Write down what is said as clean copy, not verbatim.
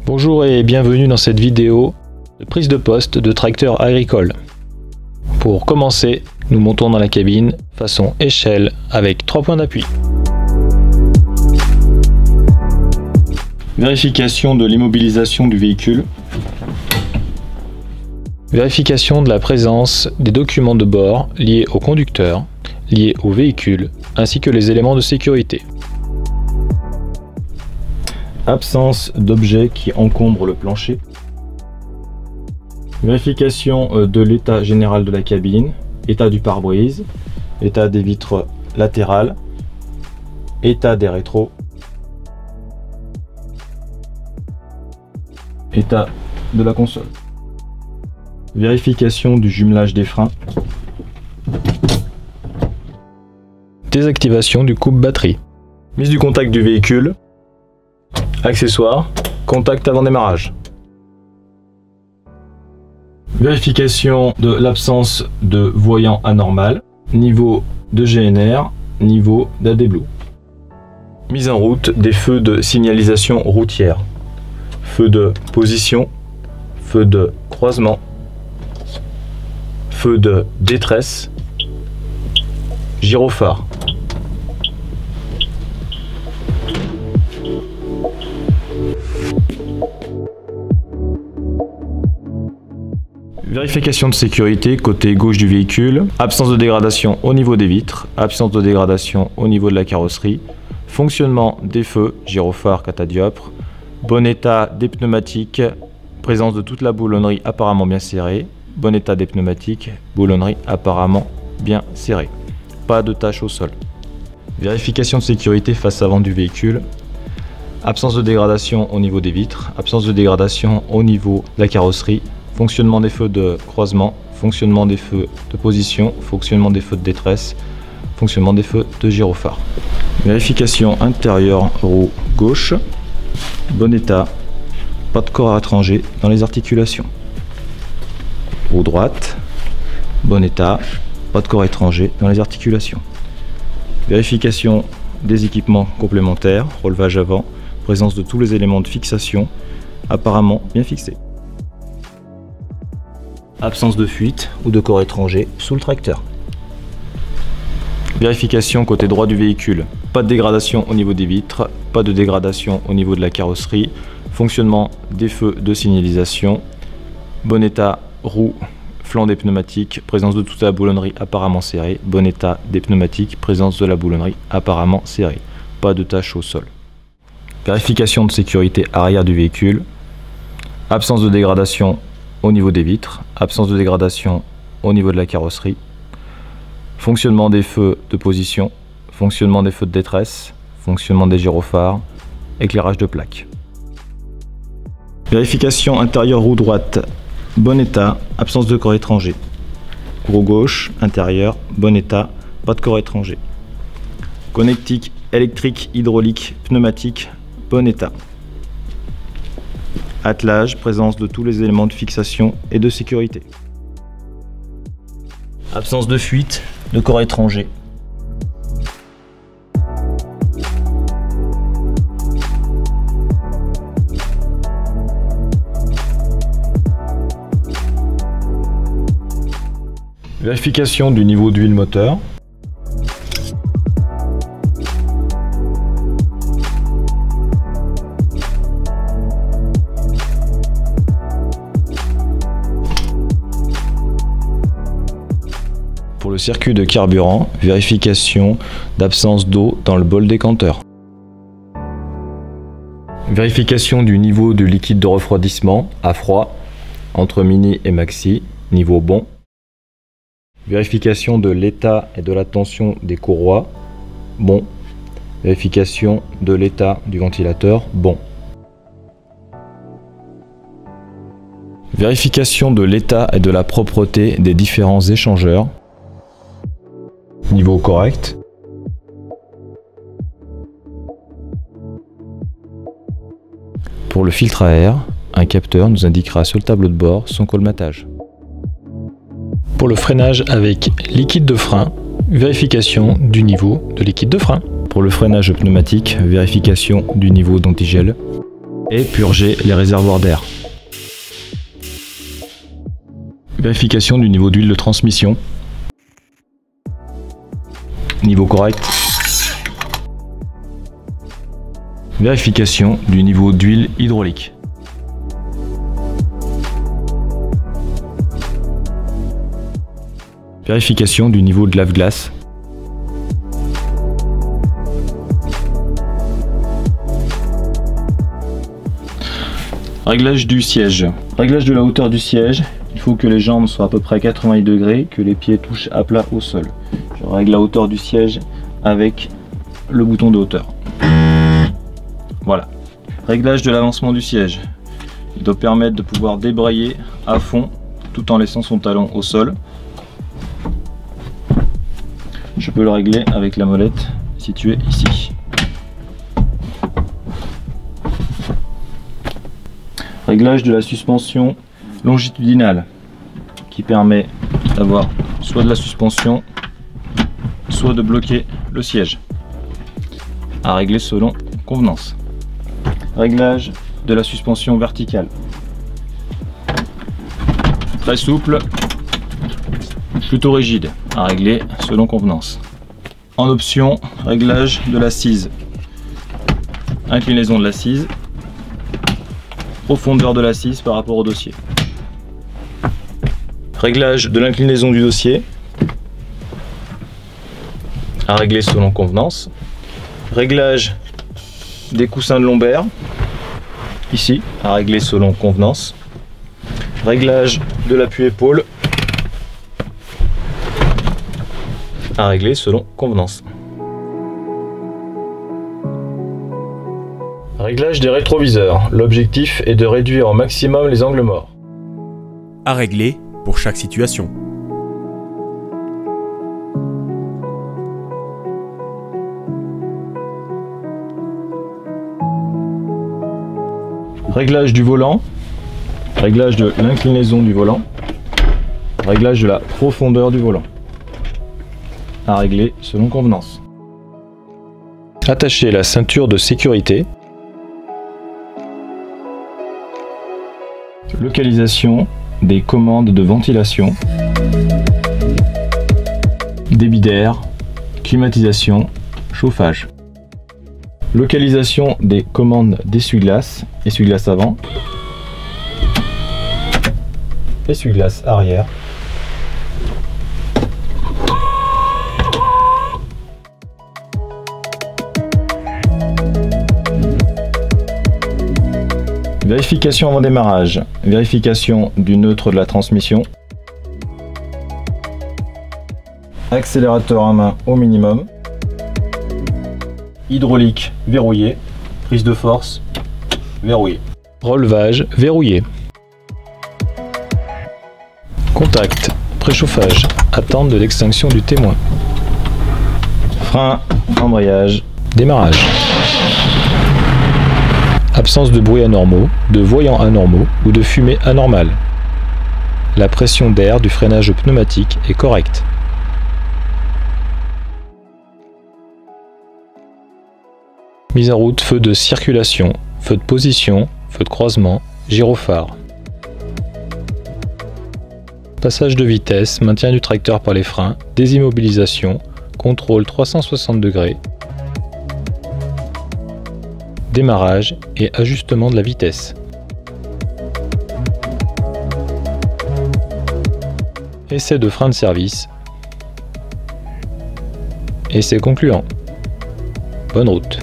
Bonjour et bienvenue dans cette vidéo de prise de poste de tracteur agricole. Pour commencer, nous montons dans la cabine façon échelle avec 3 points d'appui. Vérification de l'immobilisation du véhicule. Vérification de la présence des documents de bord liés au conducteur, liés au véhicule, ainsi que les éléments de sécurité. Absence d'objets qui encombrent le plancher. Vérification de l'état général de la cabine, état du pare-brise, état des vitres latérales, état des rétros, état de la console. Vérification du jumelage des freins. Désactivation du coupe-batterie. Mise du contact du véhicule. Accessoires, contact avant démarrage. Vérification de l'absence de voyant anormal, niveau de GNR, niveau d'AD Blue. Mise en route des feux de signalisation routière. Feu de position, feu de croisement, feu de détresse, gyrophare. Vérification de sécurité côté gauche du véhicule, absence de dégradation au niveau des vitres, absence de dégradation au niveau de la carrosserie, fonctionnement des feux, gyrophare, catadioptre, bon état des pneumatiques, présence de toute la boulonnerie apparemment bien serrée, bon état des pneumatiques, boulonnerie apparemment bien serrée, pas de taches au sol. Vérification de sécurité face avant du véhicule, absence de dégradation au niveau des vitres, absence de dégradation au niveau de la carrosserie, fonctionnement des feux de croisement, fonctionnement des feux de position, fonctionnement des feux de détresse, fonctionnement des feux de gyrophare. Vérification intérieure roue gauche, bon état, pas de corps étranger dans les articulations. Roue droite, bon état, pas de corps étranger dans les articulations. Vérification des équipements complémentaires, relevage avant, présence de tous les éléments de fixation, apparemment bien fixés. Absence de fuite ou de corps étranger sous le tracteur. Vérification côté droit du véhicule. Pas de dégradation au niveau des vitres, pas de dégradation au niveau de la carrosserie. Fonctionnement des feux de signalisation. Bon état roue, flanc des pneumatiques, présence de toute la boulonnerie apparemment serrée. Bon état des pneumatiques, présence de la boulonnerie apparemment serrée. Pas de taches au sol. Vérification de sécurité arrière du véhicule. Absence de dégradation au niveau des vitres, absence de dégradation au niveau de la carrosserie, fonctionnement des feux de position, fonctionnement des feux de détresse, fonctionnement des gyrophares, éclairage de plaque. Vérification intérieure roue droite, bon état, absence de corps étranger. Roue gauche, intérieur, bon état, pas de corps étranger. Connectique électrique, hydraulique, pneumatique, bon état. Attelage, présence de tous les éléments de fixation et de sécurité. Absence de fuite, de corps étranger. Vérification du niveau d'huile moteur. Pour le circuit de carburant, vérification d'absence d'eau dans le bol décanteur. Vérification du niveau du liquide de refroidissement à froid entre mini et maxi, niveau bon. Vérification de l'état et de la tension des courroies, bon. Vérification de l'état du ventilateur, bon. Vérification de l'état et de la propreté des différents échangeurs. Niveau correct. Pour le filtre à air, un capteur nous indiquera sur le tableau de bord son colmatage. Pour le freinage avec liquide de frein, vérification du niveau de liquide de frein. Pour le freinage pneumatique, vérification du niveau d'antigel. et purger les réservoirs d'air. Vérification du niveau d'huile de transmission. Niveau correct. Vérification du niveau d'huile hydraulique. Vérification du niveau de lave-glace. Réglage du siège. Réglage de la hauteur du siège. Il faut que les jambes soient à peu près à 90 degrés, que les pieds touchent à plat au sol. Je règle la hauteur du siège avec le bouton de hauteur. Voilà. Réglage de l'avancement du siège. Il doit permettre de pouvoir débrayer à fond tout en laissant son talon au sol. Je peux le régler avec la molette située ici. Réglage de la suspension longitudinale qui permet d'avoir soit de la suspension, soit de bloquer le siège. À régler selon convenance. Réglage de la suspension verticale. Très souple, plutôt rigide, à régler selon convenance. En option, réglage de l'assise. Inclinaison de l'assise. Profondeur de l'assise par rapport au dossier. Réglage de l'inclinaison du dossier. À régler selon convenance. Réglage des coussins de lombaire. Ici, à régler selon convenance. Réglage de l'appui-épaule. À régler selon convenance. Réglage des rétroviseurs. L'objectif est de réduire au maximum les angles morts. À régler pour chaque situation. Réglage du volant. Réglage de l'inclinaison du volant. Réglage de la profondeur du volant. À régler selon convenance. Attacher la ceinture de sécurité. Localisation des commandes de ventilation, débit d'air, climatisation, chauffage. Localisation des commandes d'essuie-glace, essuie-glace avant, essuie-glace arrière. Vérification avant démarrage, vérification du neutre de la transmission, accélérateur à main au minimum, hydraulique verrouillé, prise de force verrouillé, relevage verrouillé, contact, préchauffage, attente de l'extinction du témoin, frein, embrayage, démarrage. Absence de bruits anormaux, de voyants anormaux ou de fumée anormale. La pression d'air du freinage pneumatique est correcte. Mise en route, feu de circulation, feu de position, feu de croisement, gyrophare. Passage de vitesse, maintien du tracteur par les freins, désimmobilisation, contrôle 360 degrés. Démarrage et ajustement de la vitesse. Essai de frein de service. Essai concluant. Bonne route.